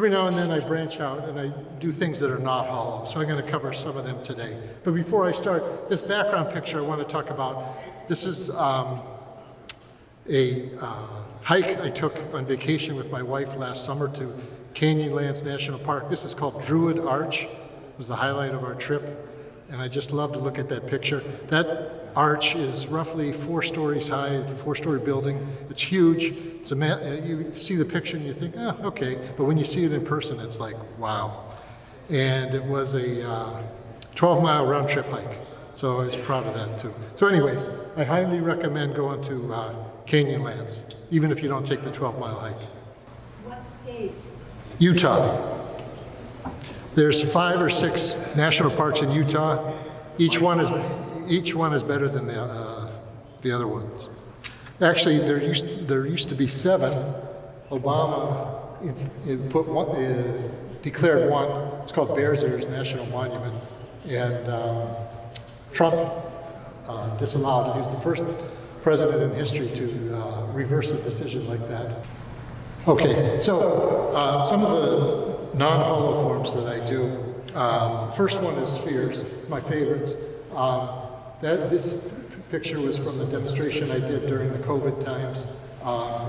every now and then I branch out and I do things that are not hollow. So I'm going to cover some of them today. But before I start, this background picture I want to talk about. This is a hike I took on vacation with my wife last summer to Canyonlands National Park. This is called Druid Arch. It was the highlight of our trip. And I just love to look at that picture. That arch is roughly 4 stories high, a 4-story building. It's huge. It's you see the picture and you think, oh, okay. But when you see it in person, it's like, wow. And it was a 12-mile round trip hike. So I was proud of that too. So anyways, I highly recommend going to Canyonlands, even if you don't take the 12-mile hike. What state? Utah. There's 5 or 6 national parks in Utah. Each one is better than the other ones. Actually, there used to be 7. Obama declared one. It's called Bears Ears National Monument, and Trump disallowed it. He was the first president in history to reverse a decision like that. Okay, so some of the non-hollow forms that I do. First one is spheres, my favorites. This picture was from the demonstration I did during the COVID times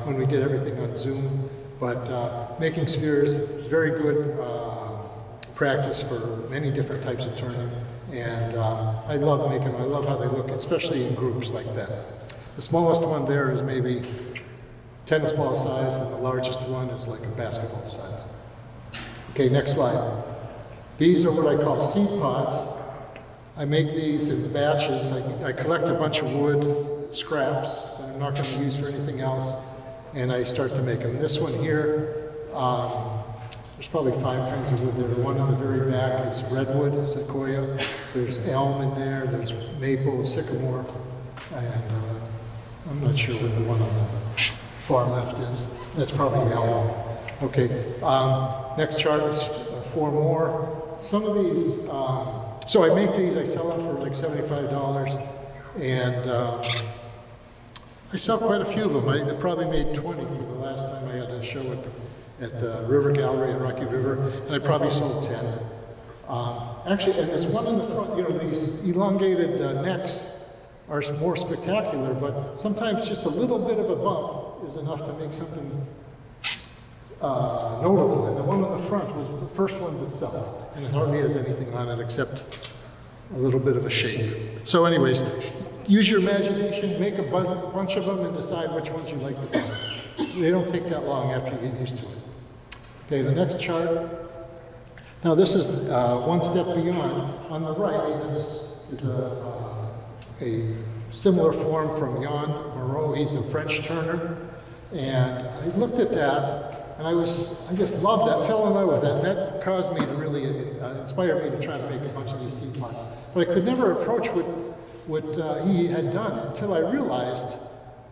when we did everything on Zoom. But making spheres, very good practice for many different types of turning. And I love making them. I love how they look, especially in groups like that. The smallest one there is maybe tennis ball size, and the largest one is like a basketball size. Okay, next slide. These are what I call seed pods. I make these in batches. I collect a bunch of wood scraps that I'm not going to use for anything else, and I start to make them. This one here, there's probably 5 kinds of wood there. The one on the very back is redwood, sequoia. There's elm in there. There's maple, sycamore, and I'm not sure what the one on the far left is. That's probably elm. Okay, next chart is 4 more. Some of these, so I make these, I sell them for like $75, and I sell quite a few of them. I probably made 20 for the last time I had a show at the River Gallery in Rocky River, and I probably sold 10. Actually, and there's one in the front, you know, these elongated necks are more spectacular, but sometimes just a little bit of a bump is enough to make something notable. And the one on the front was the first one to sell, and it hardly has anything on it except a little bit of a shape. So anyways, use your imagination, make a bunch of them, and decide which ones you like the best. They don't take that long after you get used to it. Okay, the next chart. Now this is one step beyond. On the right, this is a similar form from Jan Moreau. He's a French turner, and I looked at that, and I just loved that, fell in love with that, and that caused me to really inspire me to try to make a bunch of these seed pods. But I could never approach what he had done until I realized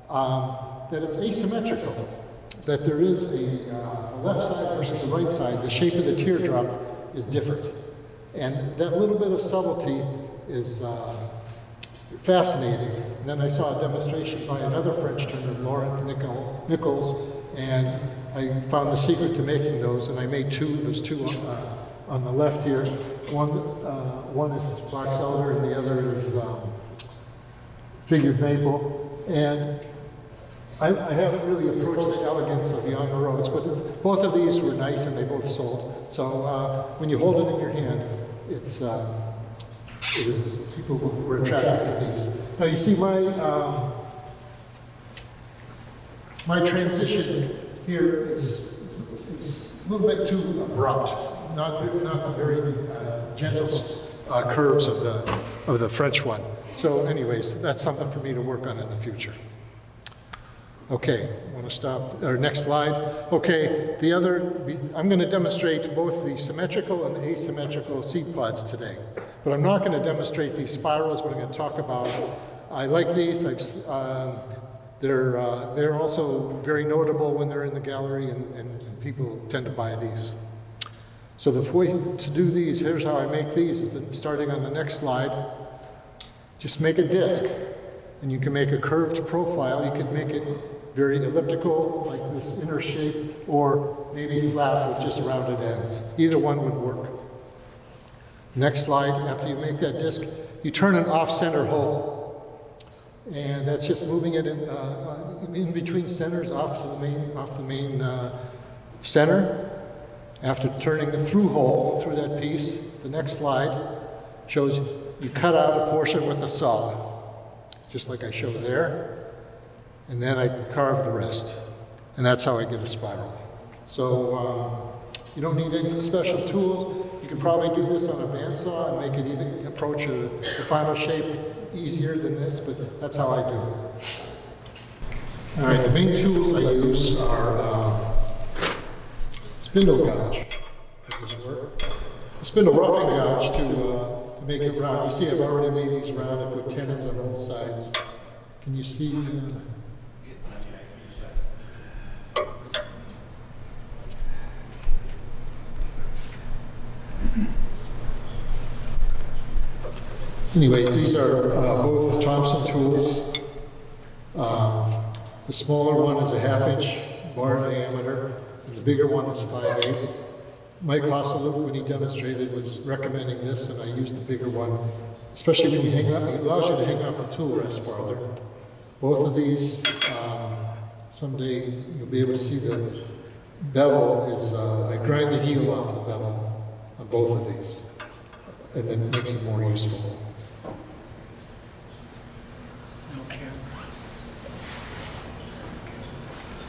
that it's asymmetrical, that there is a left side versus the right side. The shape of the teardrop is different, and that little bit of subtlety is fascinating. And then I saw a demonstration by another French turner, Laurent Nichols, and I found the secret to making those, and I made 2. There's 2 on the left here. One is box elder, and the other is figured maple. And I haven't really approached the elegance of Jan Moreau's, but both of these were nice, and they both sold. So when you hold it in your hand, people were attracted to these. Now you see my transition here is a little bit too abrupt, not the very gentle curves of the French one. So anyways, that's something for me to work on in the future. Okay, I want to stop, or next slide. Okay, I'm going to demonstrate both the symmetrical and the asymmetrical seed pods today. But I'm not going to demonstrate these spirals, but I'm going to talk about, I like these. They're also very notable when they're in the gallery, and people tend to buy these. So the way to do these, here's how I make these, is starting on the next slide. Just make a disc, and you can make a curved profile. You could make it very elliptical, like this inner shape, or maybe flat with just rounded ends. Either one would work. Next slide, after you make that disc, you turn an off-center hole. And that's just moving it in between centers off the main center. After turning the through hole through that piece, the next slide shows you cut out a portion with a saw, just like I showed there, and then I carve the rest. And that's how I get a spiral. So you don't need any special tools. You can probably do this on a bandsaw and make it even approach the final shape easier than this, but that's how I do it. All right, the main tools I use are spindle gouge. Does this work? A spindle roughing gouge to make it round. You see I've already made these round. I put tenons on both sides. Can you see? Anyways, these are both Thompson tools. The smaller one is a 1/2 inch bar diameter, and the bigger one is 5/8. Mike Hosseluk, when he demonstrated, was recommending this, and I used the bigger one, especially when you hang up. It allows you to hang off the tool rest farther. Both of these, someday you'll be able to see the bevel is, I grind the heel off the bevel on both of these, and then it makes it more useful.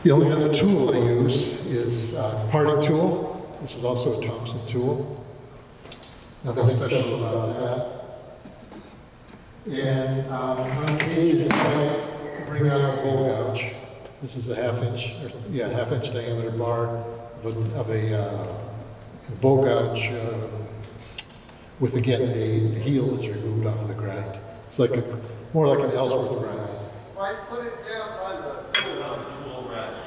The only other tool I use is a parting tool. This is also a Thompson tool. Nothing special about that. And on occasion, I bring out a bowl gouge. This is a 1/2 inch, 1/2 inch diameter bar of a bowl gouge with, again, the heel is removed off the grind. It's like more like an Ellsworth grind. I put it down by the tool rest.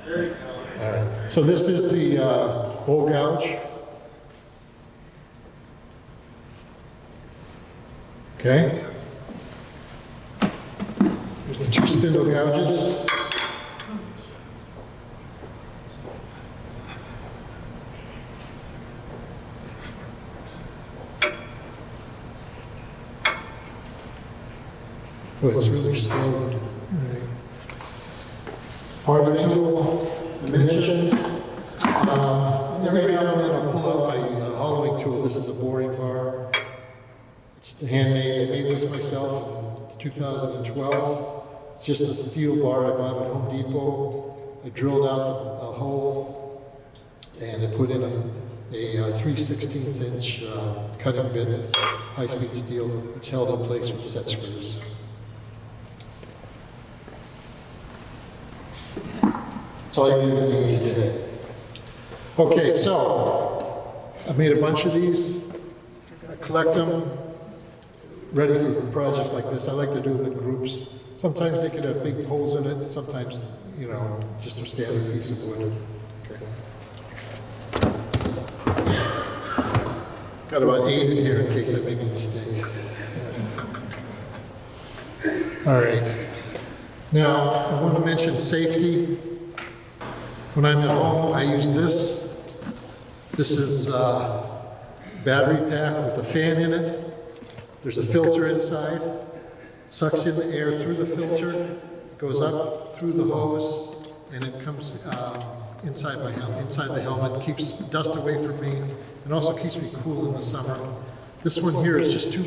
There you go. All right. So this is the bowl gouge. Okay. There's the 2 spindle gouges. Oh, it's really slow. Right. Part of the tool, dimension. Every now and then I'll pull out my hollowing tool. This is a boring bar. It's handmade. I made this myself in 2012. It's just a steel bar I bought at Home Depot. I drilled out a hole and I put in a 3/16 inch cutting bit, high-speed steel. It's held in place with set screws. That's all you need today. Okay, so I made a bunch of these. I collect them, ready for projects like this. I like to do them in groups. Sometimes they could have big holes in it. Sometimes, you know, just a standard piece of wood. Okay. Got about 8 in here in case I make a mistake. All right. Now, I want to mention safety. When I'm at home, I use this. This is a battery pack with a fan in it. There's a filter inside. It sucks in the air through the filter. It goes up through the hose, and it comes inside the helmet. Keeps dust away from me, and also keeps me cool in the summer. This one here is just too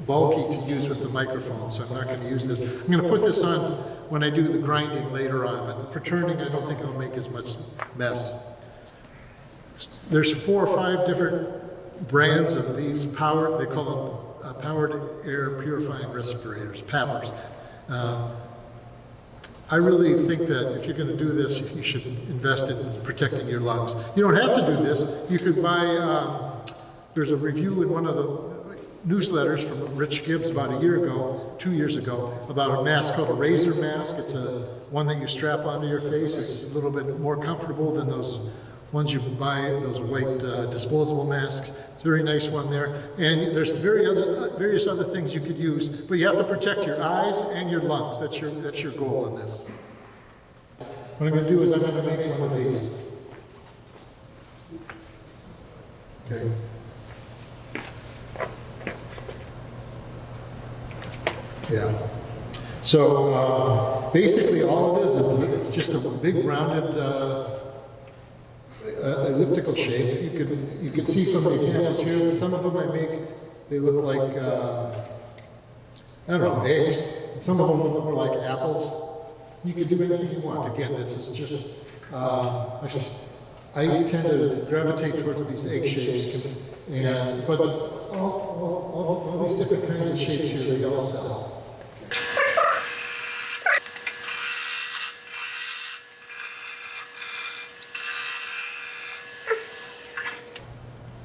bulky to use with the microphone, so I'm not going to use this. I'm going to put this on when I do the grinding later on, but for turning, I don't think it'll make as much mess. There's 4 or 5 different brands of these powered, they call them powered air purifying respirators, PAPRs. I really think that if you're going to do this, you should invest in protecting your lungs. You don't have to do this. You could buy, there's a review in one of the newsletters from Rich Gibbs about a year ago, 2 years ago, about a mask called a razor mask. It's one that you strap onto your face. It's a little bit more comfortable than those ones you buy, those white disposable masks. It's a very nice one there. And there's various other things you could use, but you have to protect your eyes and your lungs. That's your goal in this. What I'm going to do is I'm going to make one of these. Okay. Yeah. So basically all it is, it's just a big rounded elliptical shape. You can see from the examples here, some of them I make, they look like, I don't know, eggs. Some of them look more like apples. You can do anything you want. Again, this is just, I tend to gravitate towards these egg shapes, but all these different kinds of shapes here, they all sell.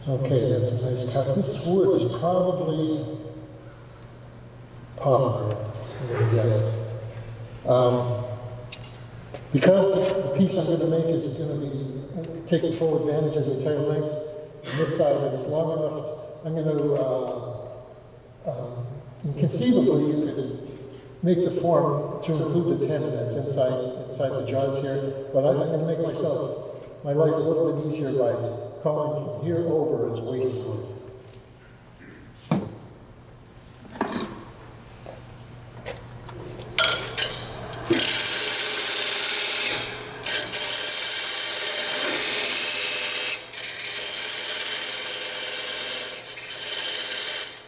Okay, that's a nice cut. This wood is probably poplar, I'm going to guess. Because the piece I'm going to make is going to be taking full advantage of the entire length, and this side of it is long enough, I'm going to, conceivably, you could make the form to include the tenon that's inside the jaws here, but I'm going to make my life a little bit easier by calling from here over as waste wood.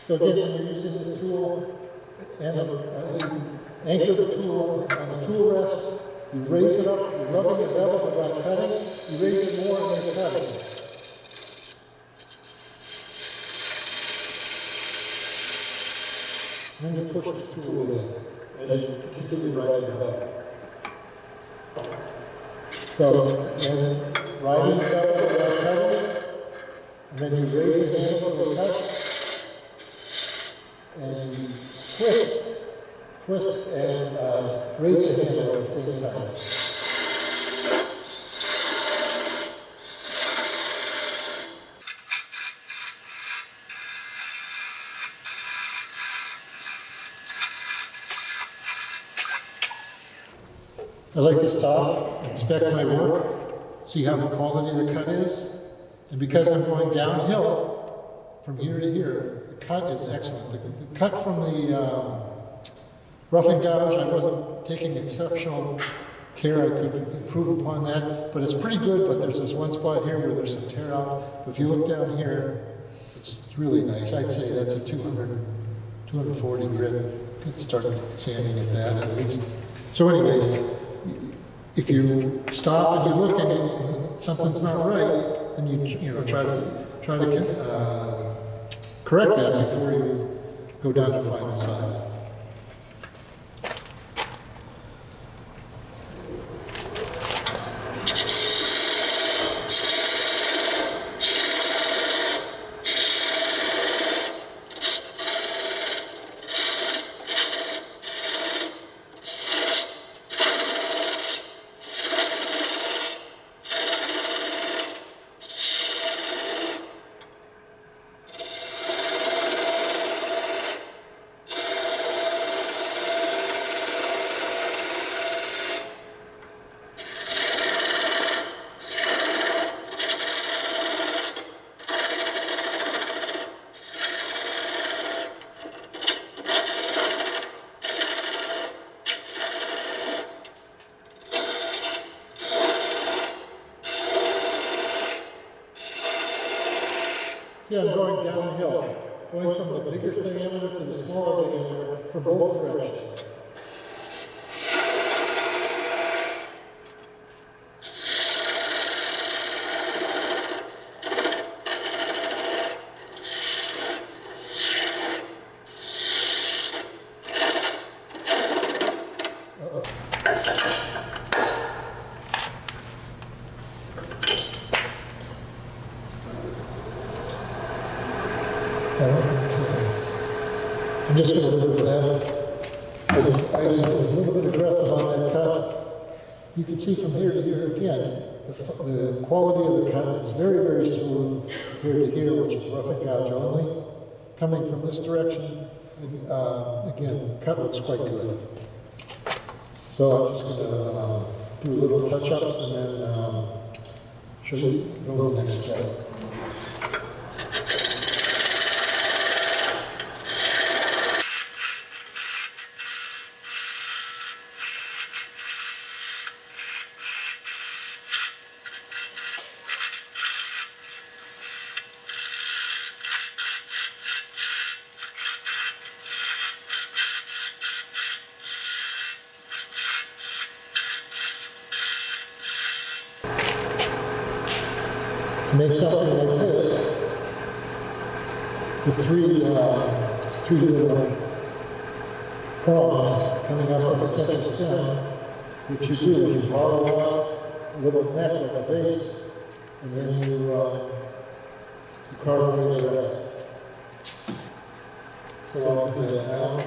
So again, when you're using this tool, and anchor the tool on the tool rest, you raise it up, you're rubbing it level without cutting, you raise it more and then cut it. And then you push the tool in as you continue riding it up. So, and riding it up without cutting, and then you raise the handle for the cut, and you twist and raise the handle at the same time. I like to stop, inspect my work, see how the quality of the cut is, and because I'm going downhill from here to here, the cut is excellent. The cut from the rough and gouge, I wasn't taking exceptional care. I could improve upon that, but it's pretty good. But there's this one spot here where there's some tear out. But if you look down here, it's really nice. I'd say that's a 240 grit. Could start sanding at that at least. So anyways, if you stop and you look and something's not right, then you try to correct that before you go down to final size. See, I'm going downhill, going from the bigger diameter to the smaller diameter from both directions. I'm just going to leave it for that. I was a little bit aggressive on that cut. You can see from here to here again, the quality of the cut is very, very smooth here to here, which is rough and gouge only. Coming from this direction, again, the cut looks quite good. So I'm just going to do a little touch-ups and then show you go to the next step. To make something like this, with three little prongs coming out of the center stem, what you do is you hollow out a little neck like a vase, and then you carve away the rest. So I'll do that now.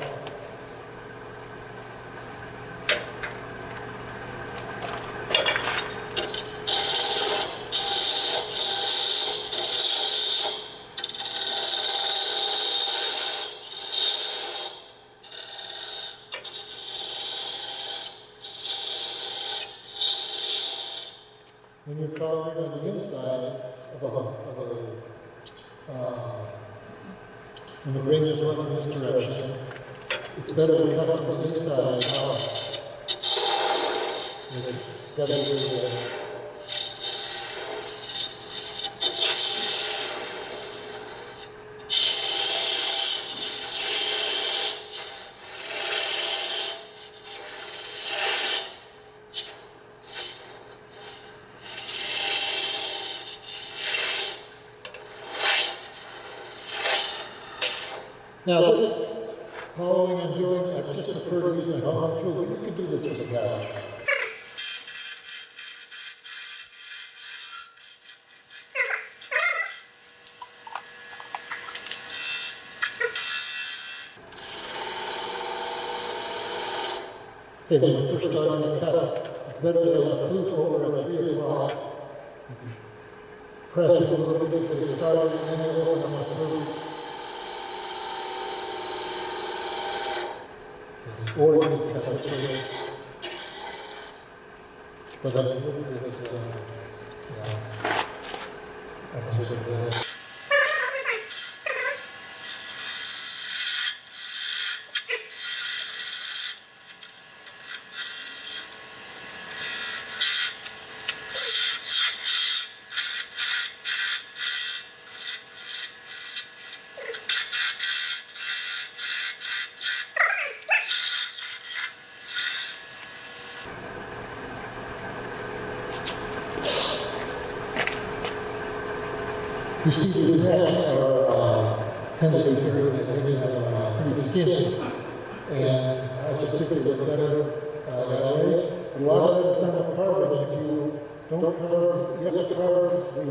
When you're carving on the inside when the grain is running in this direction, it's better to cut from the inside out. That is Now this hollowing I'm doing, I just prefer to use my hollowing tool, but you could do this with a gouge. Okay, when you're first starting to cut, it's better to have a flute over at 3 o'clock. Press it a little bit to get started, and then open on the flute. Or you can cut this way. But I think it's that's sort of the you see these necks are tend to be pretty skinny, and I just think they look better that way. A lot of that is done with carving. If you don't carve, you have to carve the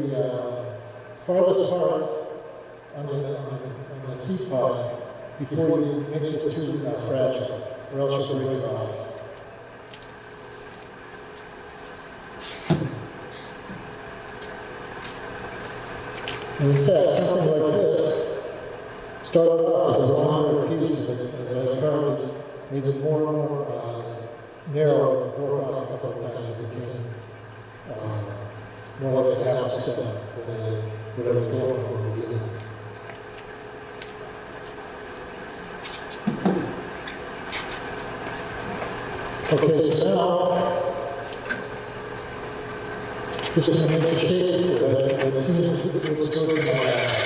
farthest part on the seed pod before you make this too fragile, or else you'll break it off. And in fact, something like this started off as a longer piece, and I carved it, made it more and more narrow, and broke off a couple of times. It became more like a half stem than what I was going for in the beginning. Okay, so now, just going to make a shape that seems to go to my eye.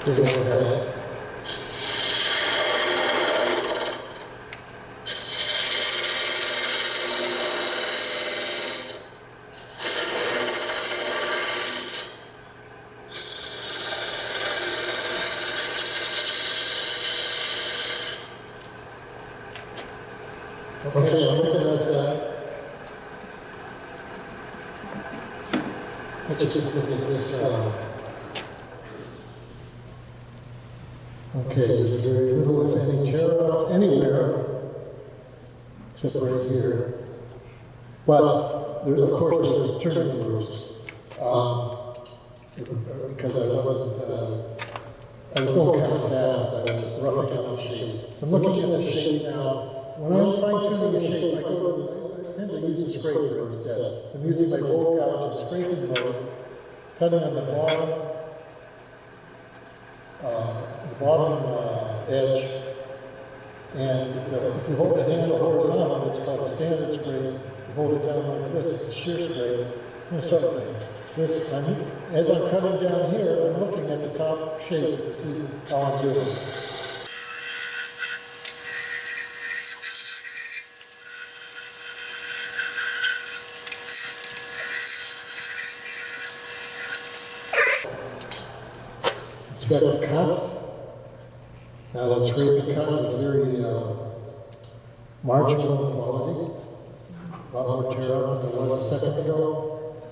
Doesn't look at it. Okay, I'm looking at that. Let's just look at this. Okay, there's very little, if any, tear out anywhere, except right here. But, there, of course, there's turning grooves. Because I wasn't, I was going kind of fast as I was roughing out the shape. So I'm looking at the shape now. When I'm fine-tuning a shape, I tend to use a scraper instead. I'm using my bowl gouge and scraping mode, cutting on the bottom edge. And if you hold the handle horizontal, it's called a standard scrape. You hold it down like this, it's a shear scrape. I'm going to start with this. As I'm cutting down here, I'm looking at the top shape to see how I'm doing. It's got a cut. Now that scraping cut is very marginal quality. A lot more tear out than there was a second ago,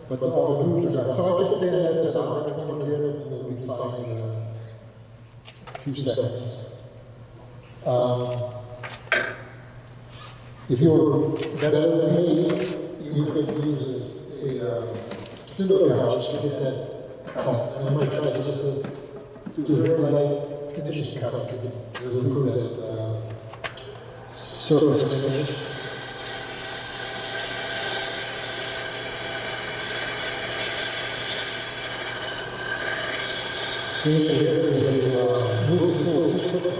but all the grooves are gone. So I could sand this at 120 grit and it'll be fine in a few seconds. If you were better than me, you could use a spindle gouge to get that cut. And I might try just to do a very light finishing cut to remove that surface finish. See, there's a moving tool just quickly.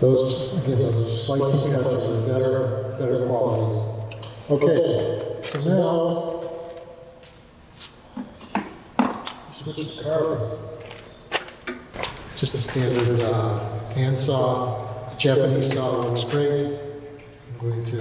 Those slicing cuts are better quality. Okay, so now switch to carving. Just a standard hand saw, a Japanese saw works great. I'm going to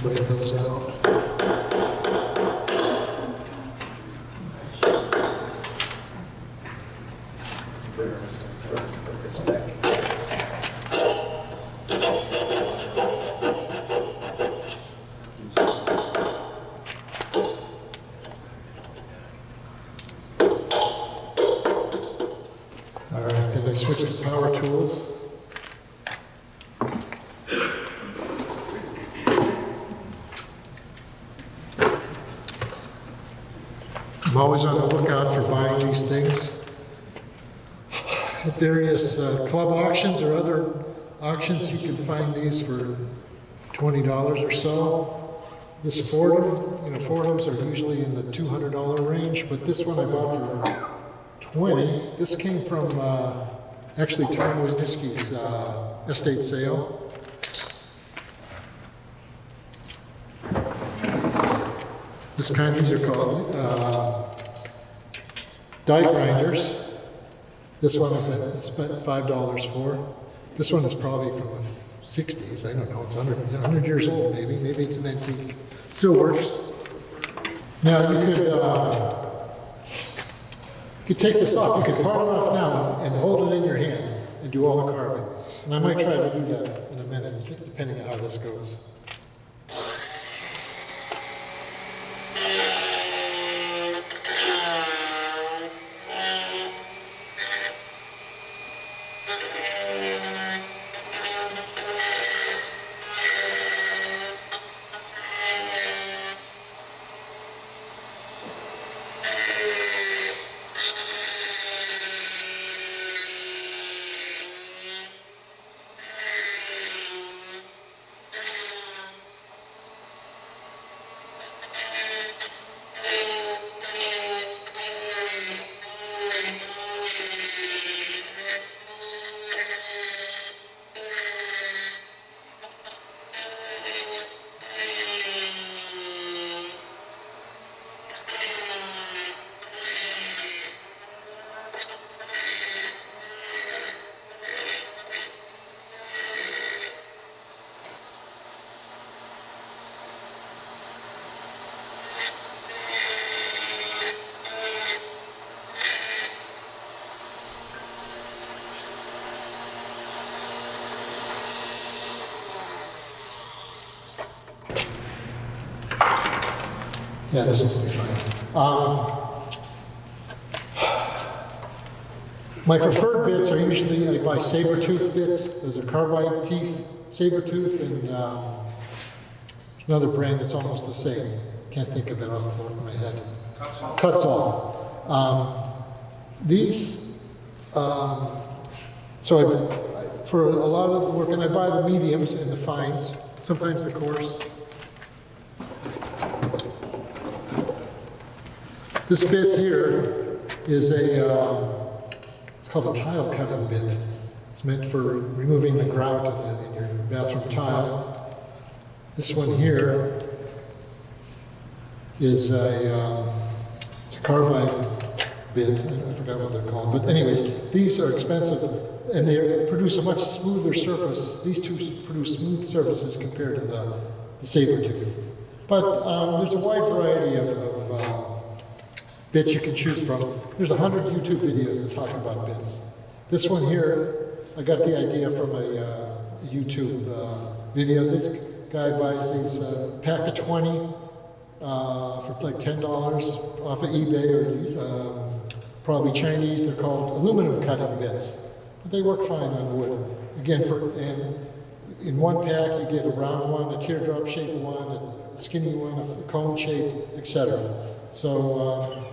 break those out. All right, then I switch to power tools. I'm always on the lookout for buying these things at various club auctions or other auctions. You can find these for $20 or so. This Fordham, Fordhams are usually in the $200 range, but this one I bought for $20. This came from actually Tom Wisniewski's estate sale. This kind, these are called die grinders. This one I spent $5 for. This one is probably from the 60s. I don't know. It's 100 years old, maybe. Maybe it's an antique. Still works. Now you could take this off. You could part it off now and hold it in your hand and do all the carving. And I might try to do that in a minute, depending on how this goes. Yeah, this will be fine. My preferred bits are usually, I buy saber-tooth bits. Those are carbide teeth, saber-tooth, and another brand that's almost the same. Can't think of it off the top of my head. Cuts all. These, so for a lot of the work, and I buy the mediums and the fines, sometimes the coarse. This bit here is it's called a tile cutting bit. It's meant for removing the grout in your bathroom tile. This one here is it's a carbide bit. I forgot what they're called. But anyways, these are expensive and they produce a much smoother surface. These two produce smooth surfaces compared to the saber-tooth. But there's a wide variety of bits you can choose from. There's 100 YouTube videos that talk about bits. This one here, I got the idea from a YouTube video. This guy buys these pack of 20 for like $10 off of eBay or probably Chinese. They're called aluminum cutting bits, but they work fine on wood. Again, and in one pack you get a round one, a teardrop shaped one, a skinny one, a cone shape, etc. So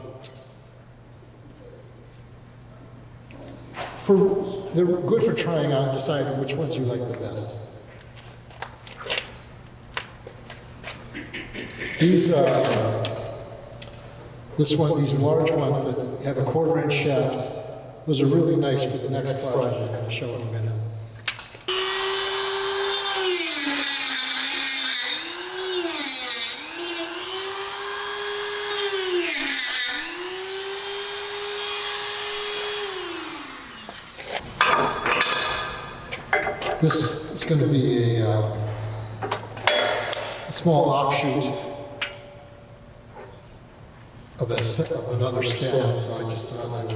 they're good for trying out and deciding which ones you like the best. These these large ones that have a 1/4 inch shaft, those are really nice for the next project I'm going to show in a minute. This is going to be a small offshoot of another stem, so I just thought I would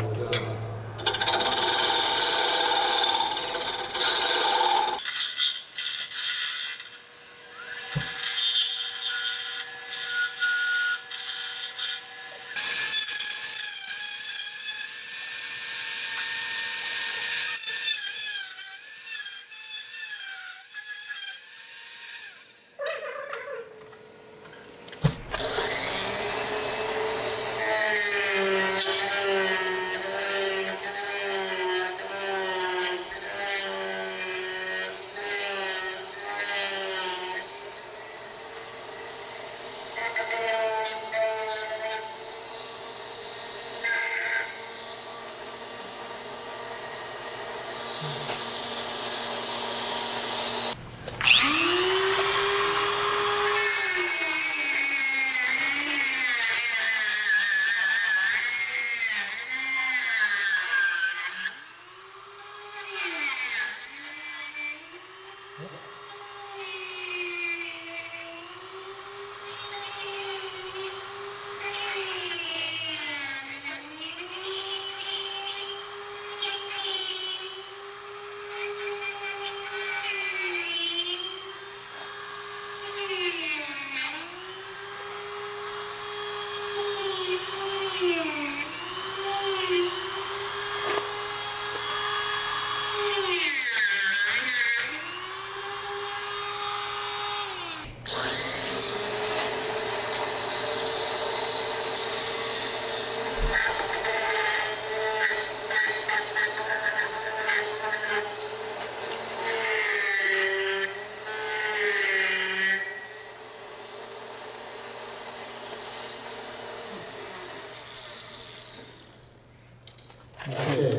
Okay,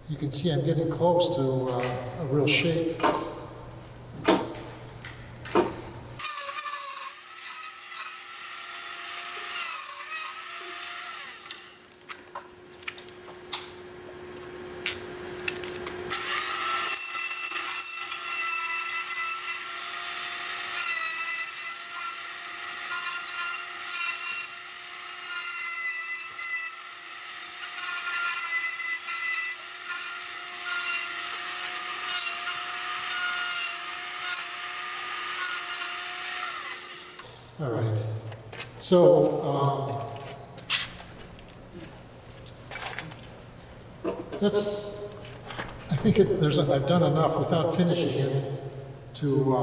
you can see I'm getting close to a real shape. All right. So that's. I think I've done enough without finishing it to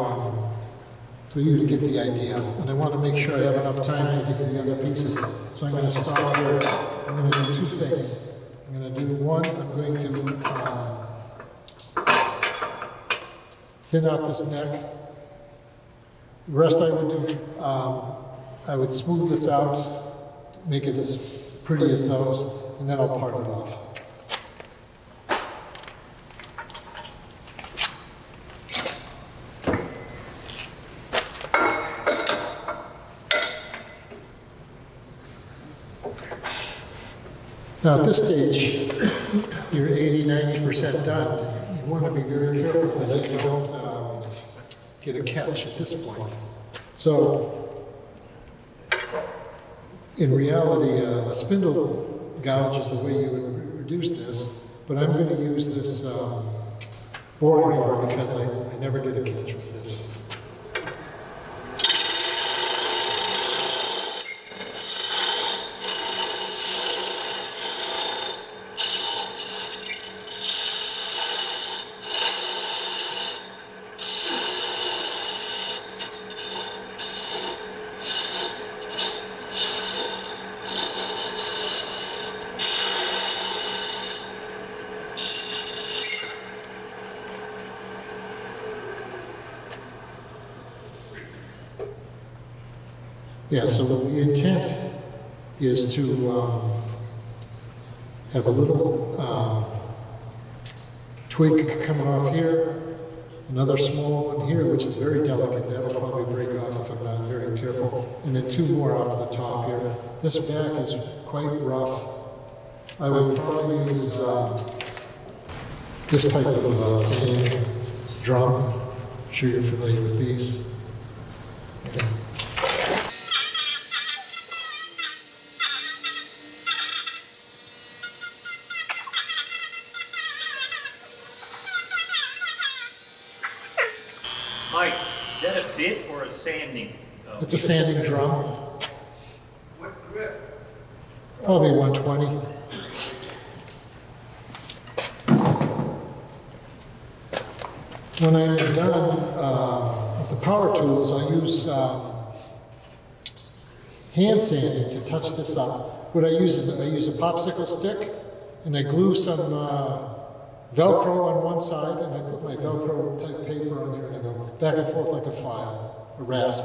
for you to get the idea. And I want to make sure I have enough time to get to the other pieces. So I'm going to stop here. I'm going to do two things. I'm going to do one. I'm going to thin out this neck. The rest I would do, I would smooth this out, make it as pretty as those, and then I'll part it off. Now at this stage, you're 80–90% done. You want to be very careful that you don't get a catch at this point. So, in reality, a spindle gouge is the way you would reduce this, but I'm going to use this boring bar because I never get a catch with this. Yeah, so the intent is to have a little twig coming off here, another small one here, which is very delicate. That'll probably break off if I'm not very careful, and then two more off the top here. This back is quite rough. I would probably use this type of sanding drum. I'm sure you're familiar with these. Okay. Mike, is that a bit or a sanding? It's a sanding drum. What grip? Probably 120. When I'm done with the power tools, I use hand sanding to touch this up. What I use is I use a popsicle stick and I glue some Velcro on one side and I put my Velcro type paper on there and I go back and forth like a file, a rasp.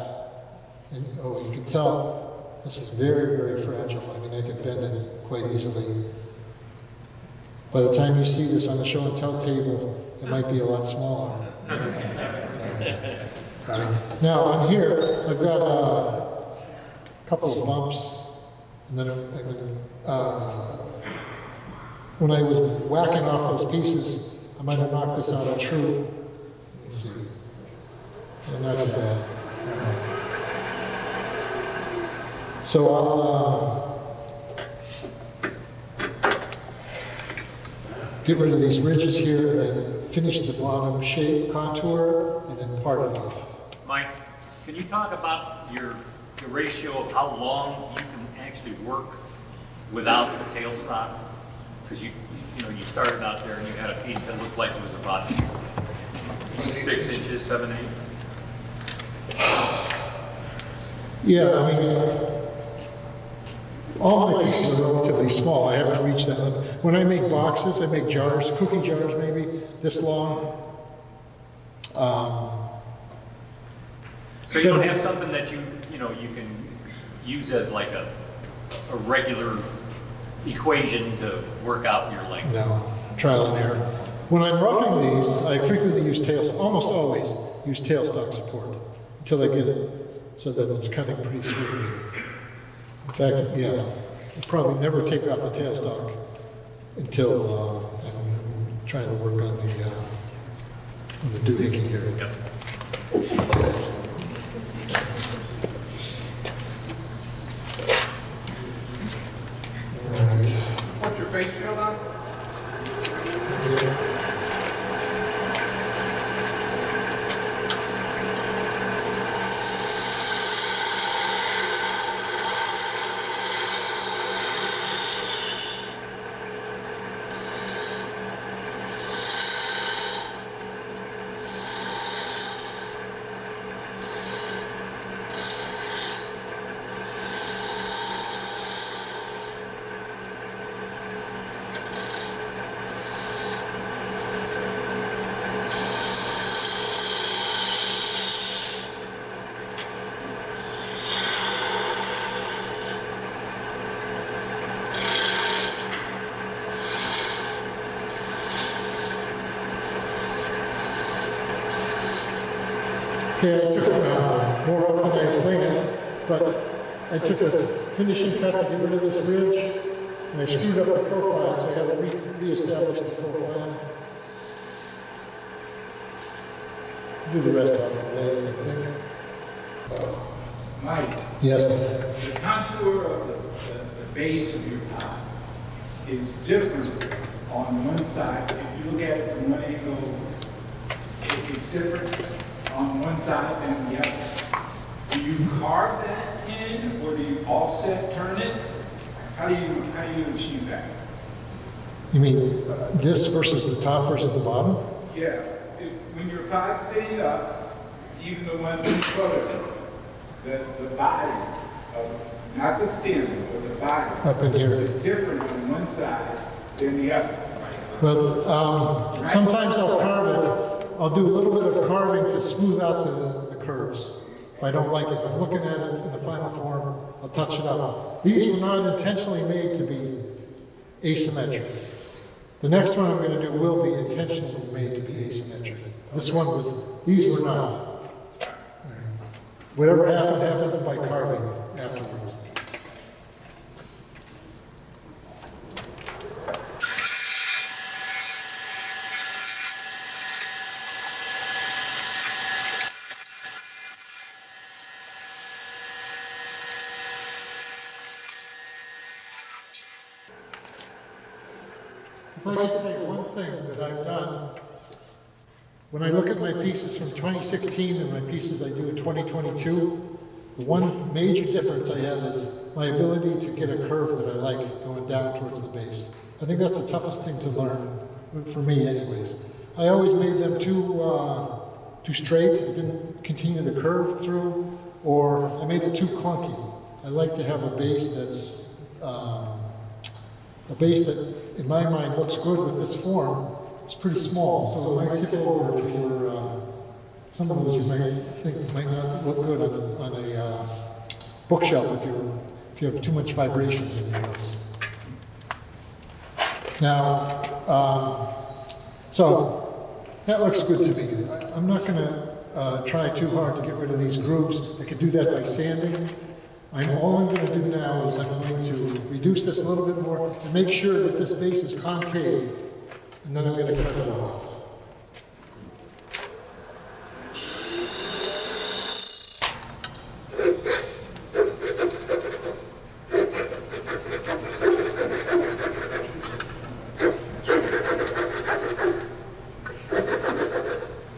And you can tell this is very, very fragile. I mean, I can bend it quite easily. By the time you see this on the show and tell table, it might be a lot smaller. Now on here, I've got a couple of bumps, and then when I was whacking off those pieces, I might have knocked this out of true. Let me see. Yeah, not too bad. So I'll get rid of these ridges here, and then finish the bottom shape, contour, and then part it off. Mike, can you talk about your ratio of how long you can actually work without the tailstock? Because you started out there and you had a piece that looked like it was about 6 inches, 7, 8. Yeah, I mean, all my pieces are relatively small. I haven't reached that limit. When I make boxes, I make jars, cookie jars maybe, this long. So you don't have something that you can use as like a regular equation to work out your length. No, trial and error. When I'm roughing these, I frequently use almost always use tailstock support until I get it so that it's cutting pretty smoothly. In fact, yeah, I'll probably never take off the tailstock until I'm trying to work on the doohickey here. Yep. What's your face feel like? Okay, I took more off than I had planned, but I took a finishing cut to get rid of this ridge, and I screwed up the profile, so I had to reestablish the profile. Do the rest off the blade, I think. Mike, Yes. the contour of the base of your pot is different on one side. If you look at it from one angle, it's different on one side than the other. Do you carve that in, or do you offset turn it? How do you achieve that? You mean this versus the top versus the bottom? Yeah, when your pot's sitting up, even the ones in photos, the body, not the stem, but the body. Up in here. Is different on one side than the other. Well, sometimes I'll carve it. I'll do a little bit of carving to smooth out the curves. If I don't like it, I'm looking at it in the final form, I'll touch it up. These were not intentionally made to be asymmetric. The next one I'm going to do will be intentionally made to be asymmetric. These were not. Whatever happened, happened by carving afterwards. If I could say one thing that I've done, when I look at my pieces from 2016 and my pieces I do in 2022, the one major difference I have is my ability to get a curve that I like going down towards the base. I think that's the toughest thing to learn, for me anyways. I always made them too straight, I didn't continue the curve through, or I made it too clunky. I like to have a base that's in my mind looks good with this form. It's pretty small, so it might tip over if you were, some of those you might think might not look good on a bookshelf if you have too much vibrations in your house. Now, so that looks good to me. I'm not going to try too hard to get rid of these grooves. I could do that by sanding. All I'm going to do now is I'm going to reduce this a little bit more and make sure that this base is concave, and then I'm going to cut it off.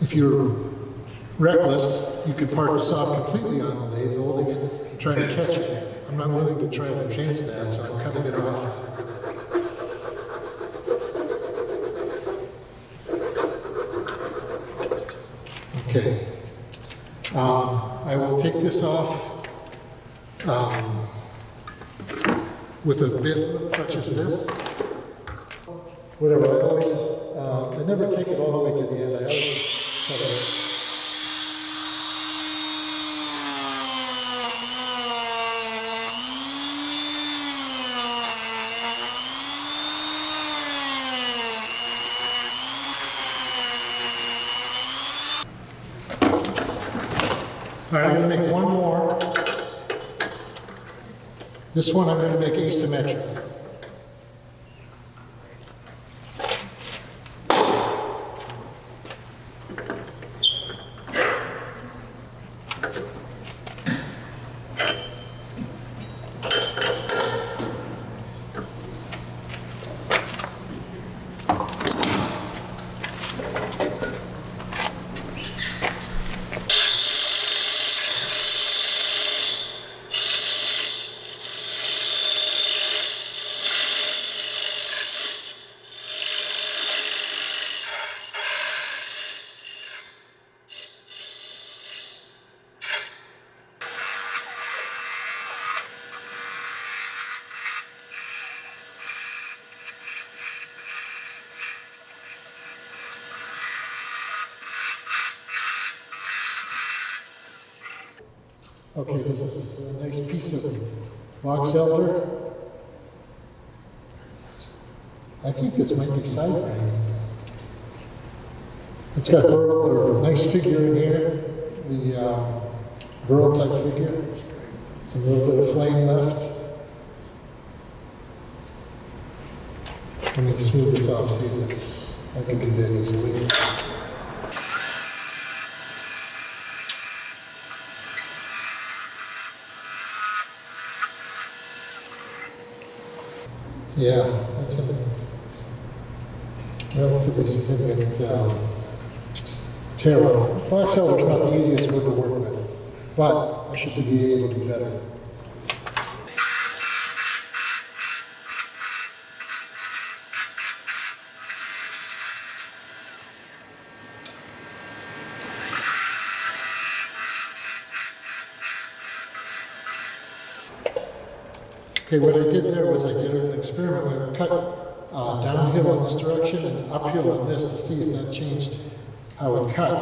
If you're reckless, you could part this off completely on the lathe, holding it and trying to catch it. I'm not willing to try to change that, so I'm cutting it off. Okay. I will take this off with a bit such as this. Whatever, I never take it all the way to the end. I always cut it. going to make one more. This one I'm going to make asymmetric. Okay, this is a nice piece of box elder. I think this might be side grain. It's got a nice figure in here, the burl type figure. Some little bit of flame left. Let me smooth this off, see if it's, I can do that easily. Yeah, that's a relatively significant tear. Box elder is not the easiest wood to work with, but I should be able to do better. Okay, what I did there was I did an experiment where I cut downhill in this direction and uphill in this to see if that changed how it cut.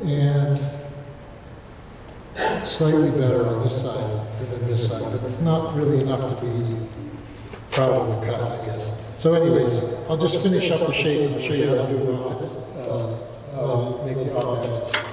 And it's slightly better on this side than this side, but it's not really enough to be proud of the cut, I guess. So anyways, I'll just finish up the shape and I'll show you how to do it off this, make the off axis.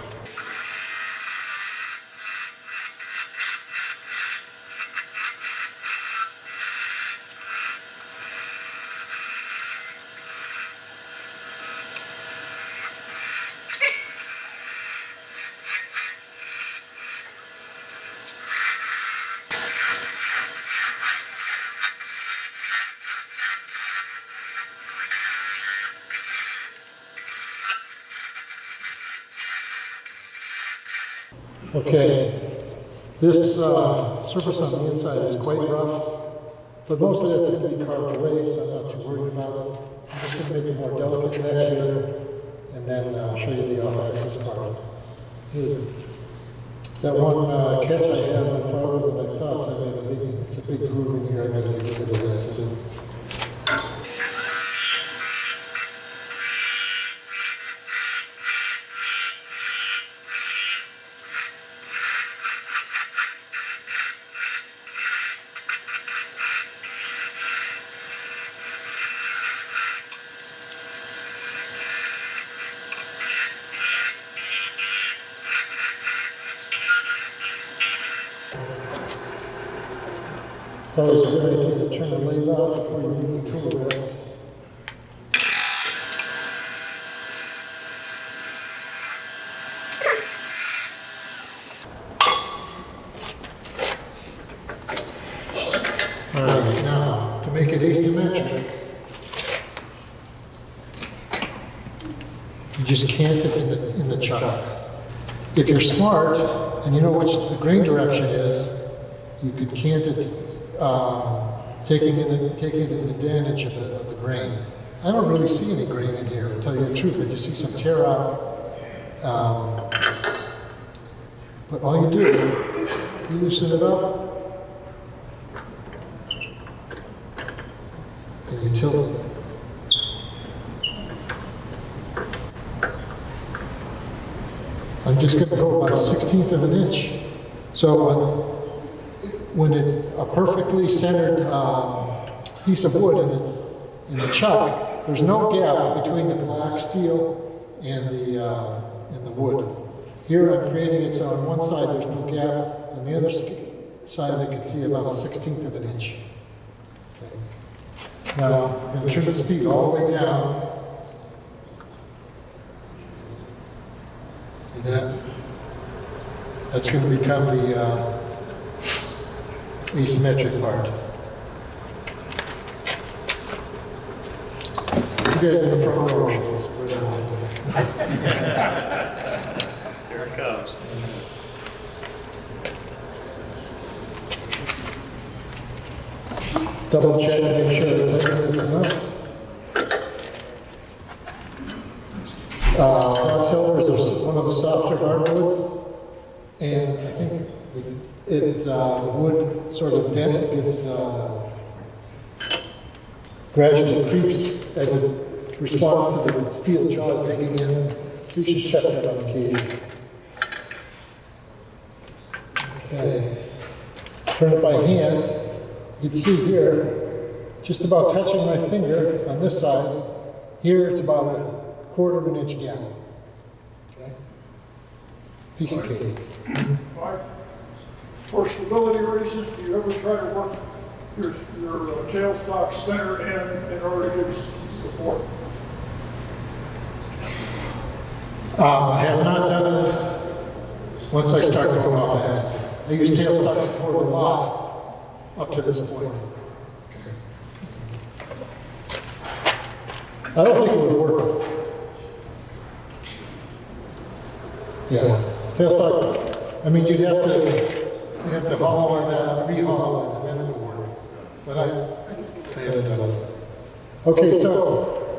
Okay, this surface on the inside is quite rough, but most of that's going to be carved away, so I'm not too worried about it. I'm just going to make it more delicate back here, and then show you the off-axis part. That one catch I had went farther than I thought, so I made it's a big groove in here. I got to get rid of that too. It's always a good idea to turn the lathe off before you move the tool rest. Alright, now to make it asymmetric, you just cant it in the chuck. If you're smart and you know which the grain direction is, you could cant it taking an advantage of the grain. I don't really see any grain in here, to tell you the truth. I just see some tear out. But all you do, you loosen it up, and you tilt it. I'm just going to go about 1/16 of an inch. So when it's a perfectly centered piece of wood in the chuck, there's no gap between the black steel and the wood. Here I'm creating it so on one side there's no gap, on the other side I can see about a 1/16 of an inch. Okay. Now, I'm going to turn the speed all the way down. See that? That's going to become the asymmetric part. You guys in the front row shows. Here it comes. Double check to make sure the tightness is enough. Silver is one of the softer hardwoods, and I think the wood sort of dent gets gradually creeps as it responds to the steel jaws digging in. You should check that on occasion. Okay, turn it by hand. You can see here, just about touching my finger on this side. Here it's about a 1/4 of an inch gap. Okay. Piece of cake. Mike, for stability reasons, do you ever try to work your tailstock center in order to give support? I have not done it once I start going off the axis. I use tailstock support a lot up to this point. I don't think it would work. Yeah, tailstock, I mean, you'd have to hollow that, re-hollow it, and then it would work. But I haven't done it. Okay, so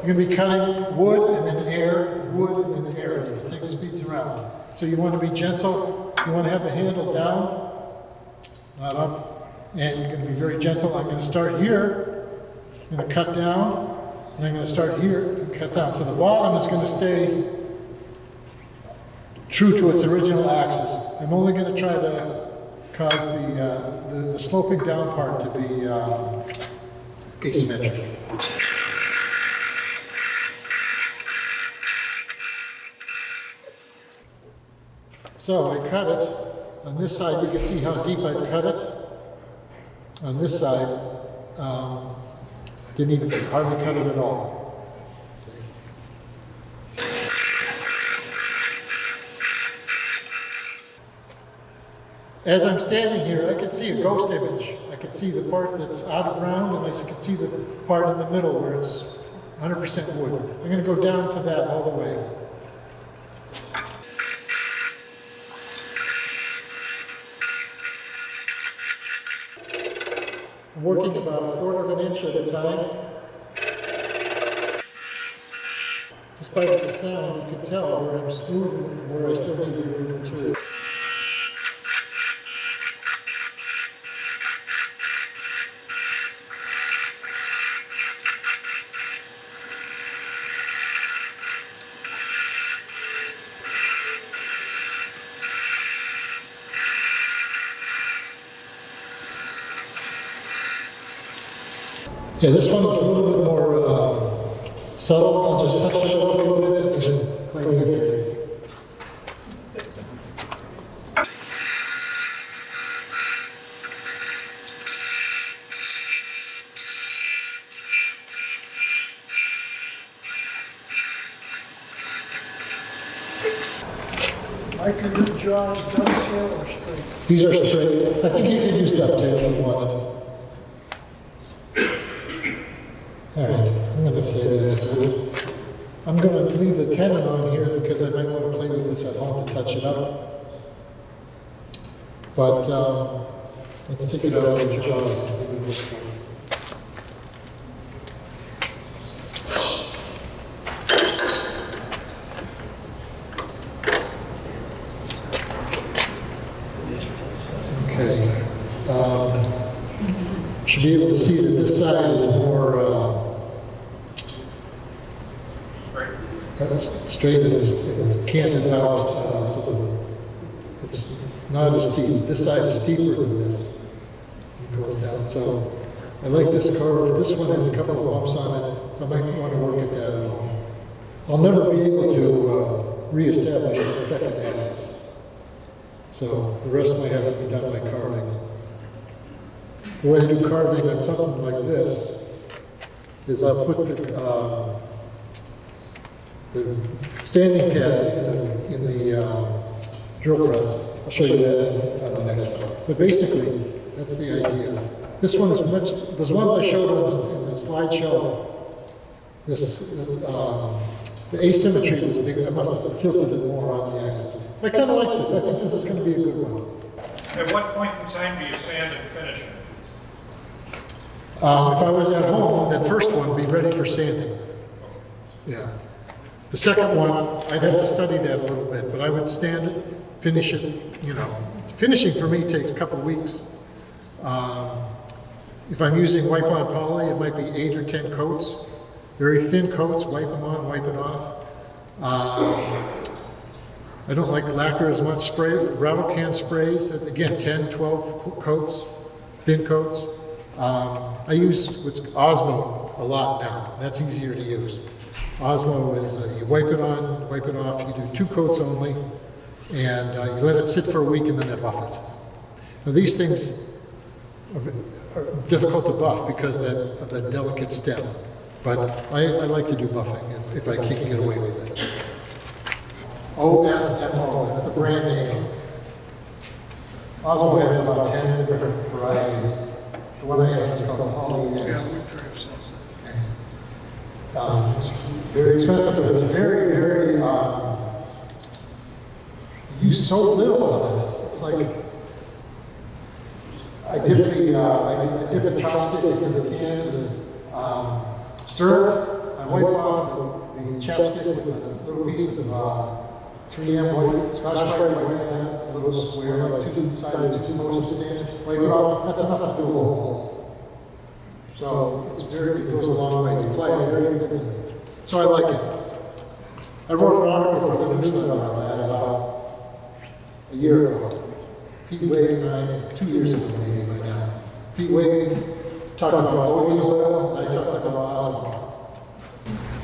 you're gonna be cutting wood and then air, wood and then air as the thing speeds around. So you want to be gentle, you want to have the handle down, not up, and you're going to be very gentle. I'm going to start here, I'm going to cut down, and I'm going to start here and cut down. So the bottom is going to stay true to its original axis. I'm only going to try to cause the sloping down part to be asymmetric. So I cut it. On this side, you can see how deep I've cut it. On this side, didn't even hardly cut it at all. As I'm standing here, I can see a ghost image. I can see the part that's out of round, and I can see the part in the middle where it's 100% wood. I'm going to go down to that all the way. I'm working about 1/4 of an inch at a time. Just by the sound, you can tell where I'm smooth and where I still need to move material. Yeah, this one's a little bit more subtle. I'll just touch it up a little bit and then claim victory. Mike, are your jaws dovetail or straight? These are straight. I think you can use dovetail if you wanted. All right, I'm going to say that's good. I'm going to leave the tenon on here because I might want to play with this at home and touch it up. But let's take it out of the jaws. Okay. Should be able to see that this side is more straight and it's canted out, so it's not as steep. This side is steeper than this. It goes down. So I like this curve. This one has a couple of bumps on it, so I might want to work at that at all. I'll never be able to reestablish that second axis. So the rest might have to be done by carving. The way to do carving on something like this is I'll put the sanding pads in the drill press. I'll show you that on the next one. But basically, that's the idea. This one is much, those ones I showed in the slideshow, the asymmetry was big. I must have tilted it more on the axis. I kind of like this. I think this is going to be a good one. At what point in time do you sand and finish it? If I was at home, that first one would be ready for sanding. Yeah. The second one, I'd have to study that a little bit, but I would sand it, finish it, you know. Finishing for me takes a couple of weeks. If I'm using wipe-on poly, it might be 8 or 10 coats. Very thin coats, wipe them on, wipe it off. I don't like lacquer as much. Spray, rattle can sprays, that, again, 10, 12 coats, thin coats. I use what's Osmo a lot now. That's easier to use. Osmo is you wipe it on, wipe it off. You do 2 coats only, and you let it sit for a week, and then you buff it. Now these things are difficult to buff because of that delicate stem, but I like to do buffing if I can get away with it. OSMO, that's the brand name. Osmo has about 10 different varieties. The one I have is called Poly-X. It's very expensive, but it's very, very, you use so little of it. It's like, I dip a chopstick into the can and stir it. I wipe off the chopstick with a little piece of 3M white Scotch-Brite, wipe that, a little square, like two-sided, two motion stamps, wipe it off. That's enough to do a whole hole. So it goes a long way. You apply it very thinly. So I like it. I wrote an article for the newsletter on that about a year ago. Pete Wade and I, 2 years ago maybe by now. Pete Wade talked about always oil, and I talked about Osmo.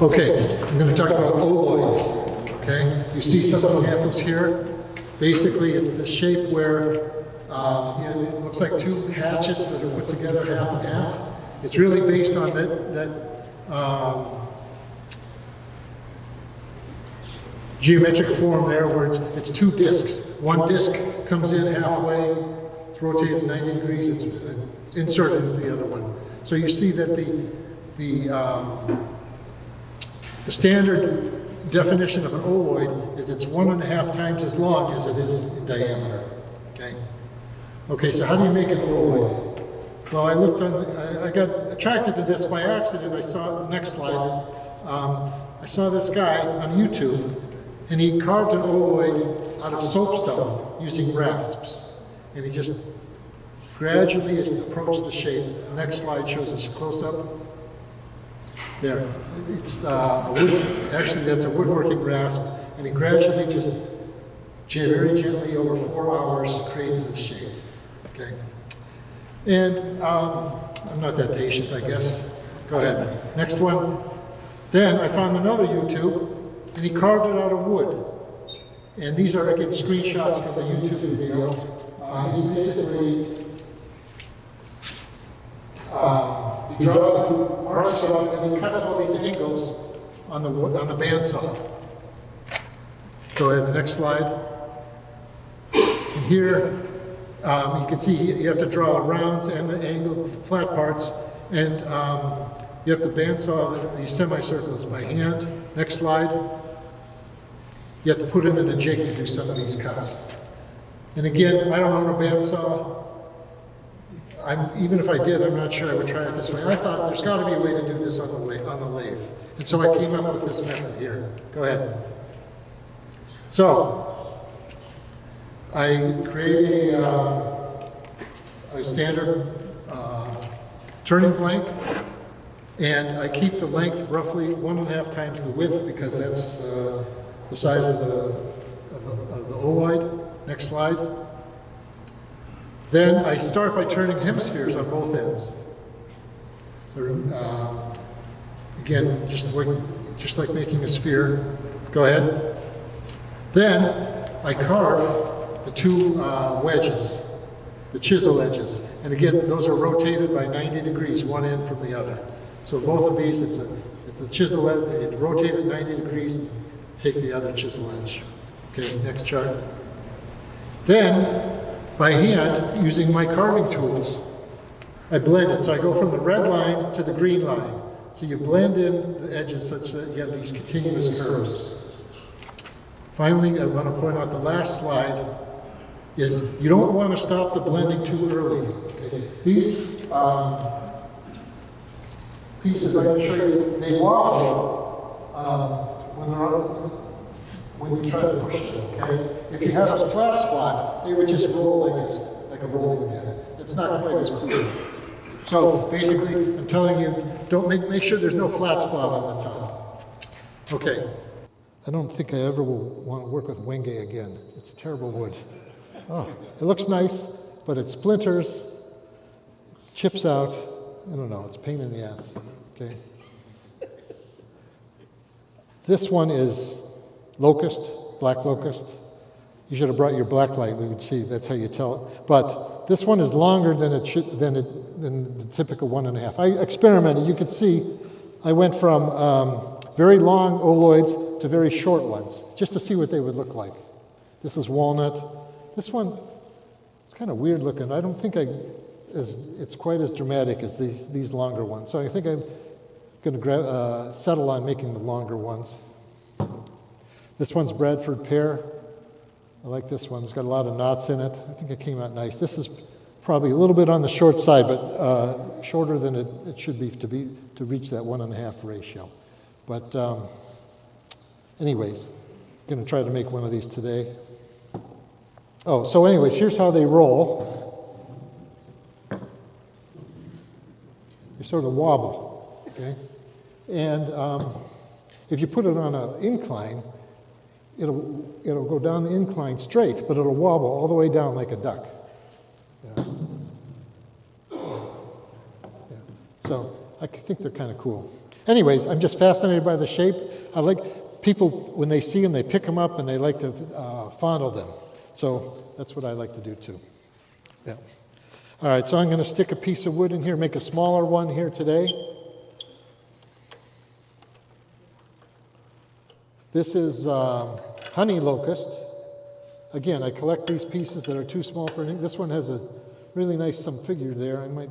Okay, I'm going to talk about ovoids. Okay, you see some examples here. Basically, it's the shape where it looks like 2 hatchets that are put together half and half. It's really based on that geometric form there where it's 2 discs. One disc comes in halfway, it's rotated 90 degrees, it's inserted into the other one. So you see that the standard definition of an ovoid is it's 1.5 times as long as it is in diameter. Okay, so how do you make an ovoid? Well, I got attracted to this by accident. I saw the next slide. I saw this guy on YouTube, and he carved an ovoid out of soapstone using rasps. And he just gradually approached the shape. The next slide shows us a close-up. There. It's actually, that's a woodworking rasp, and he gradually just very gently over 4 hours creates this shape. Okay. And I'm not that patient, I guess. Go ahead. Next one. Then I found another YouTube, and he carved it out of wood. And these are, again, screenshots from the YouTube video. He's basically, he draws the marks up, and he cuts all these angles on the bandsaw. Go ahead, the next slide. And here, you can see you have to draw the rounds and the angled flat parts, and you have to bandsaw these semicircles by hand. Next slide. You have to put it in a jig to do some of these cuts. And again, I don't own a bandsaw. Even if I did, I'm not sure I would try it this way. I thought there's got to be a way to do this on the lathe. And so I came up with this method here. Go ahead. So, I create a standard turning blank, and I keep the length roughly 1.5 times the width because that's the size of the ovoid. Next slide. Then I start by turning hemispheres on both ends. Again, just like making a sphere. Go ahead. Then I carve the two wedges, the chisel edges. And again, those are rotated by 90 degrees, one end from the other. So both of these, it's a chisel edge, it rotated 90 degrees, and take the other chisel edge. Okay, next chart. Then, by hand, using my carving tools, I blend it. So I go from the red line to the green line. So you blend in the edges such that you have these continuous curves. Finally, I want to point out the last slide is you don't want to stop the blending too early. Okay? These pieces I'm going to show you, they wobble when you try to push them. Okay? If you have a flat spot, they would just roll like a rolling pin. It's not quite as clear. So basically, I'm telling you, don't make sure there's no flat spot on the top. Okay. I don't think I ever will want to work with wenge again. It's a terrible wood. Oh, it looks nice, but it splinters, chips out. I don't know, it's a pain in the ass. Okay. This one is locust, black locust. You should have brought your black light. We would see. That's how you tell it. But this one is longer than than the typical 1.5. I experimented. You could see. I went from very long oloids to very short ones, just to see what they would look like. This is walnut. This one, it's kind of weird looking. I don't think it's quite as dramatic as these longer ones. So I think I'm going to settle on making the longer ones. This one's Bradford pear. I like this one. It's got a lot of knots in it. I think it came out nice. This is probably a little bit on the short side, but shorter than it should be to reach that 1.5 ratio. But anyways, I'm going to try to make one of these today. Oh, so anyways, here's how they roll. They sort of wobble, okay? And if you put it on an incline, it'll go down the incline straight, but it'll wobble all the way down like a duck. Yeah. So I think they're kind of cool. Anyways, I'm just fascinated by the shape. I like people, when they see them, they pick them up and they like to fondle them. So that's what I like to do too. Yeah. All right, so I'm going to stick a piece of wood in here, make a smaller one here today. This is honey locust. Again, I collect these pieces that are too small for anything. This one has a really nice some figure there. I might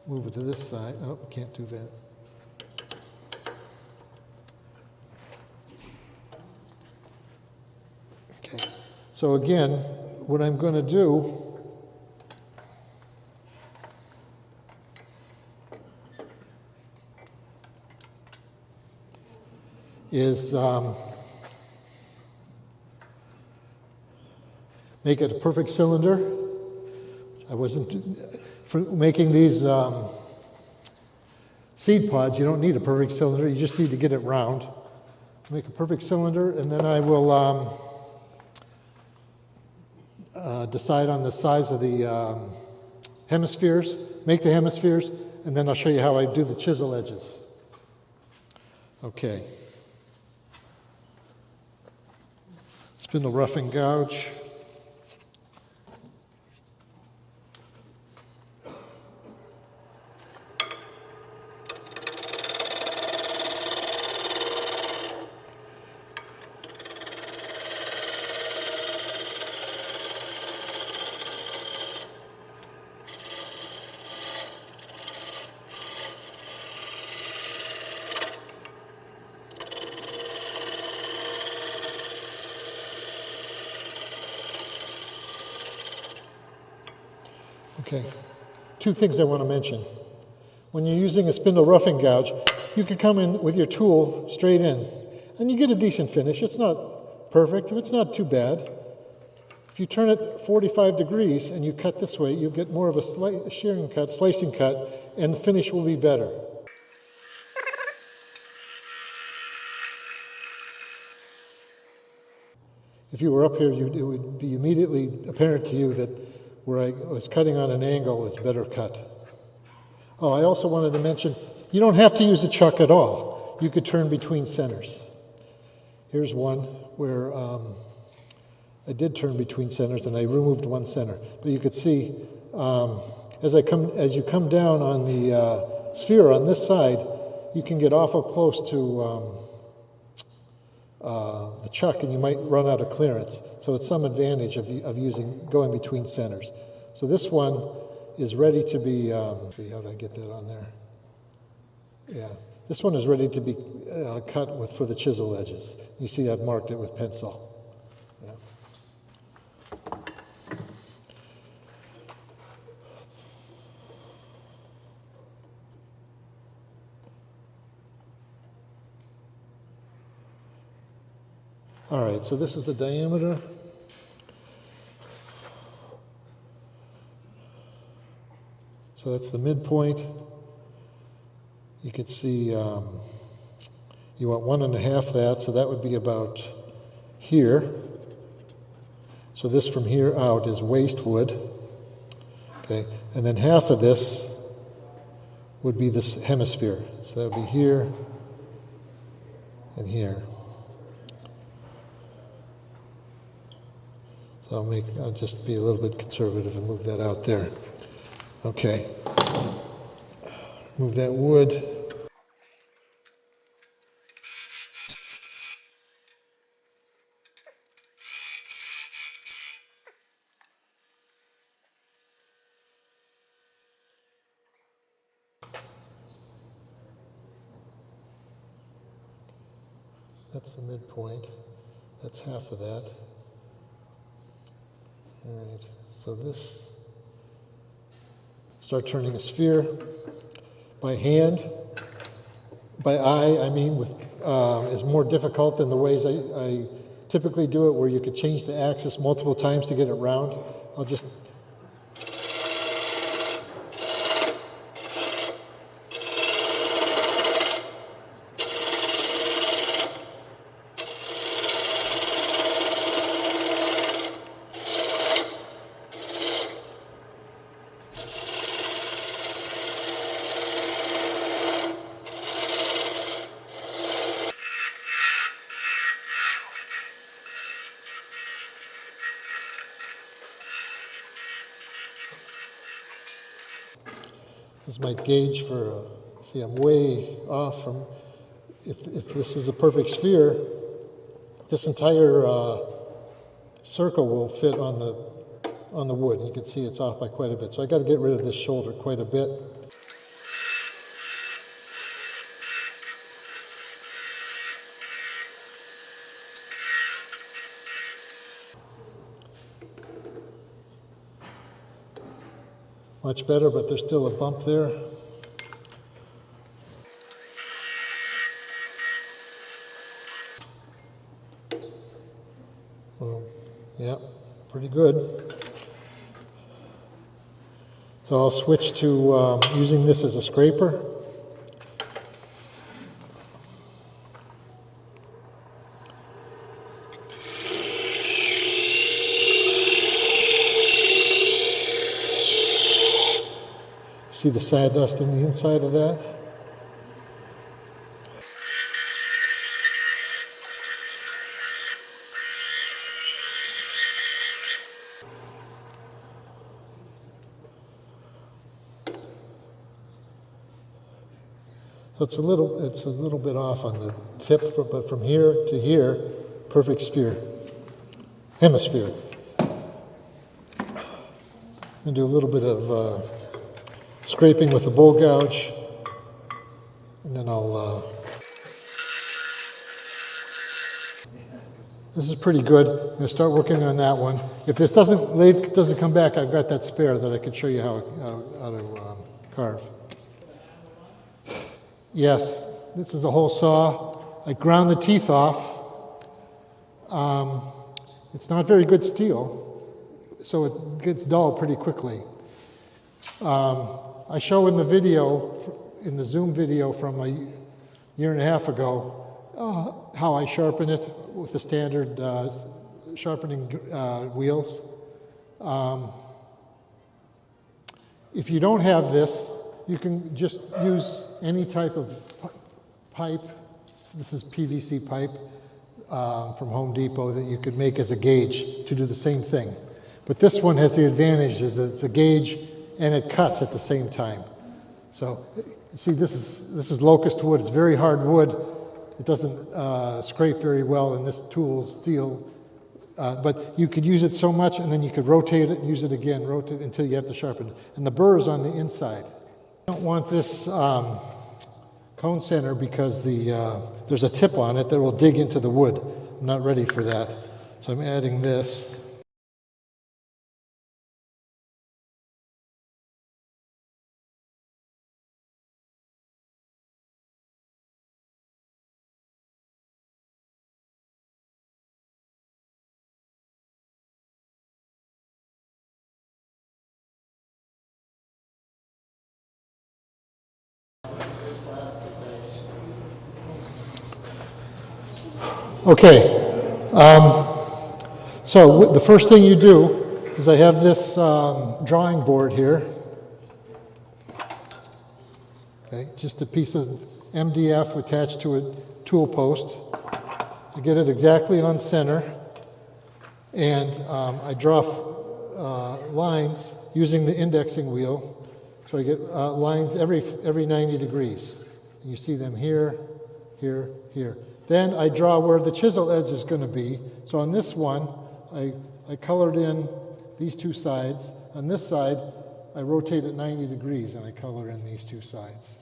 move it to this side. Oh, can't do that. Okay. So again, what I'm going to do is make it a perfect cylinder. I wasn't, for making these seed pods, you don't need a perfect cylinder, you just need to get it round. Make a perfect cylinder, and then I will decide on the size of the hemispheres, make the hemispheres, and then I'll show you how I do the chisel edges. Okay. Spindle rough and gouge. Okay, two things I want to mention. When you're using a spindle roughing gouge, you can come in with your tool straight in, and you get a decent finish. It's not perfect, but it's not too bad. If you turn it 45 degrees and you cut this way, you'll get more of a shearing cut, slicing cut, and the finish will be better. If you were up here, it would be immediately apparent to you that where I was cutting on an angle is better cut. Oh, I also wanted to mention, you don't have to use a chuck at all. You could turn between centers. Here's one where I did turn between centers and I removed one center. But you could see as you come down on the sphere on this side, you can get awful close to the chuck and you might run out of clearance. So it's some advantage of going between centers. So this one is ready to be, let's see, how did I get that on there? Yeah, this one is ready to be cut for the chisel edges. You see I've marked it with pencil. Yeah. All right, so this is the diameter. So that's the midpoint. You could see you want 1.5 that, so that would be about here. So this from here out is waste wood. Okay, and then half of this would be this hemisphere. So that would be here and here. So I'll just be a little bit conservative and move that out there. Okay. Move that wood. That's the midpoint. That's half of that. All right, so this, start turning a sphere by hand, by eye, I mean, is more difficult than the ways I typically do it, where you could change the axis multiple times to get it round. I'll just This is my gauge for, see, I'm way off from, if this is a perfect sphere, this entire circle will fit on the wood. You can see it's off by quite a bit. So I got to get rid of this shoulder quite a bit. Much better, but there's still a bump there. Yeah, pretty good. So I'll switch to using this as a scraper. See the sawdust in the inside of that? So it's a little bit off on the tip, but from here to here, perfect sphere, hemisphere. I'm gonna do a little bit of scraping with the bowl gouge, and then I'll, this is pretty good. I'm going to start working on that one. If this lathe doesn't come back, I've got that spare that I can show you how to carve. Yes, this is a hole saw. I ground the teeth off. It's not very good steel, so it gets dull pretty quickly. I show in the video, in the Zoom video from a year and a half ago, how I sharpen it with the standard sharpening wheels. If you don't have this, you can just use any type of pipe. This is PVC pipe. from Home Depot that you could make as a gauge to do the same thing. But this one has the advantage is that it's a gauge and it cuts at the same time. So you see, this is locust wood. It's very hard wood. It doesn't scrape very well, and this tool is steel. But you could use it so much, and then you could rotate it and use it again, rotate until you have to sharpen it. And the burr is on the inside. I don't want this cone center because there's a tip on it that will dig into the wood. I'm not ready for that. So I'm adding this. Okay, so the first thing you do is I have this drawing board here. Okay, just a piece of MDF attached to a tool post. I get it exactly on center, and I draw lines using the indexing wheel. So I get lines every 90 degrees. And you see them here, here, here. Then I draw where the chisel edge is going to be. So on this one, I colored in these two sides. On this side, I rotate it 90 degrees and I color in these two sides.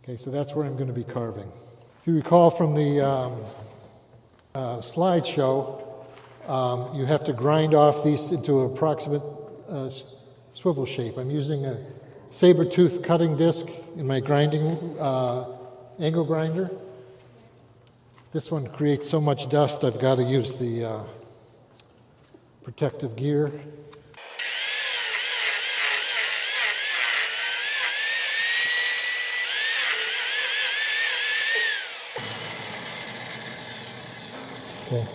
Okay, so that's where I'm going to be carving. If you recall from the slideshow, you have to grind off these into an approximate swivel shape. I'm using a saber-tooth cutting disc in my grinding angle grinder. This one creates so much dust, I've got to use the protective gear. Okay.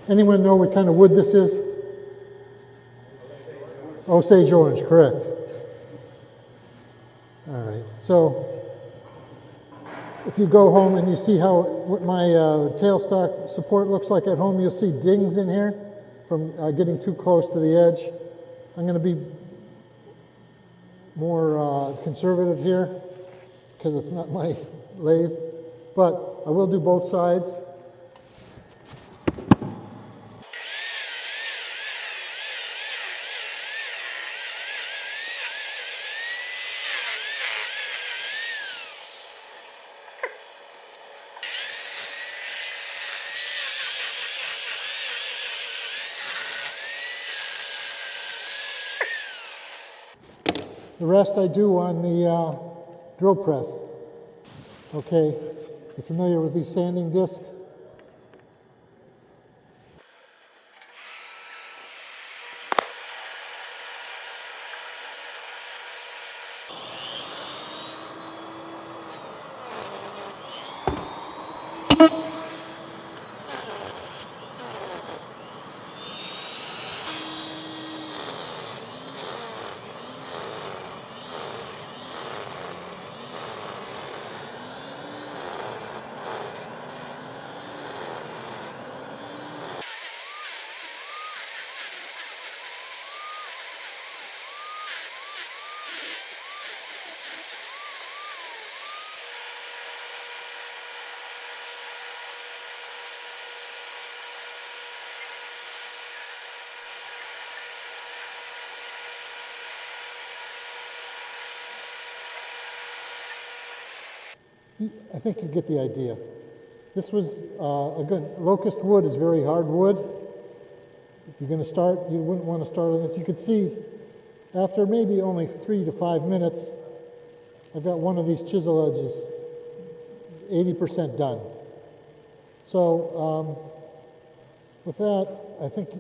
Anyone know what kind of wood this is? Osage orange, correct. All right, so if you go home and you see what my tailstock support looks like at home, you'll see dings in here from getting too close to the edge. I'm going to be more conservative here because it's not my lathe, but I will do both sides. The rest I do on the drill press. Okay, you familiar with these sanding discs? I think you get the idea. This was again, locust wood is very hard wood. If you're going to start, you wouldn't want to start on it. You can see after maybe only 3 to 5 minutes, I've got one of these chisel edges 80% done. So with that, I think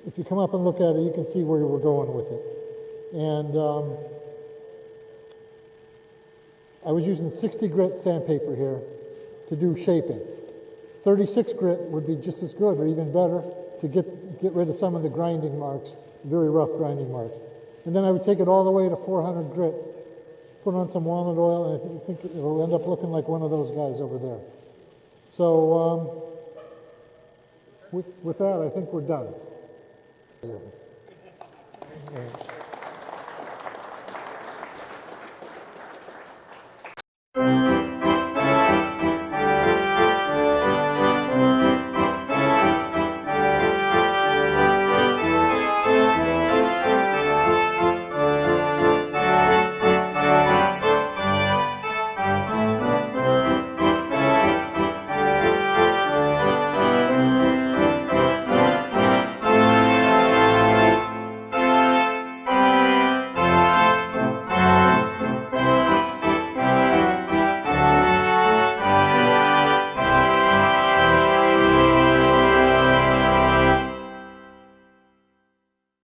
if you come up and look at it, you can see where we're going with it. And I was using 60 grit sandpaper here to do shaping. 36 grit would be just as good or even better. to get rid of some of the grinding marks, very rough grinding marks. And then I would take it all the way to 400 grit, put on some walnut oil, and I think it'll end up looking like one of those guys over there. So with that, I think we're done.